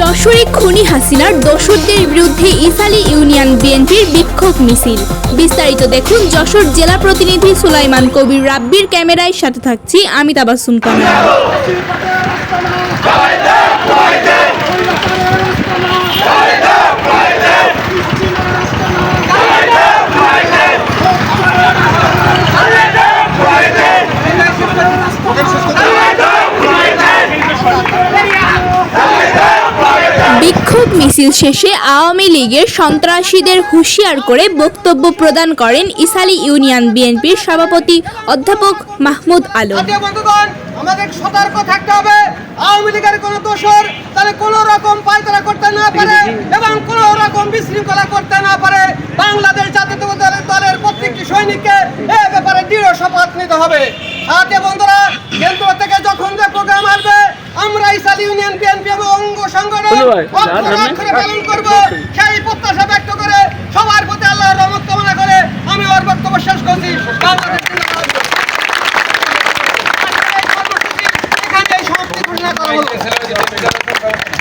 যশোরে খুনি হাসিনার দোসরদের বিরুদ্ধে ইসালি ইউনিয়ন বিএনপির বিক্ষোভ মিছিল। বিস্তারিত দেখুন যশোর জেলা প্রতিনিধি সুলাইমান কবির রাব্বির ক্যামেরায়, সাথে থাকছি আমি তাবাসসুম কামাল। বিক্ষোভ মিছিল শেষে আওয়ামী লীগের সন্ত্রাসীদের হুঁশিয়ার করে বক্তব্য প্রদান করেন ইসালি ইউনিয়ন বিএনপির সভাপতি অধ্যাপক মাহমুদ আলম। আমাদের সতর্ক থাকতে হবে, আওয়ামী লীগের কোনো দোষর তাহলে কোনো রকম পায়তারা করতে না পারে এবং কোনো রকম বিশৃঙ্খলা করতে না পারে। বাংলাদেশ জাতীয়তাবাদী দলের প্রত্যেকটি সৈনিককে এ ব্যাপারে দৃঢ় শপথ নিতে হবে। সাথে বন্ধুরা, কেন্দ্র থেকে যখন যে প্রোগ্রাম আসবে, আমরা ইসালি ইউনিয়ন বিএনপি এবং অঙ্গ সংগঠন অক্ষরে পালন করব। সেই প্রত্যাশা ব্যক্ত করে সবার প্রতি আল্লাহর রহমত কামনা করে আমি ওর বক্তব্য শেষ করছি। এখানে সমাপ্তি ঘোষণা করা হলো।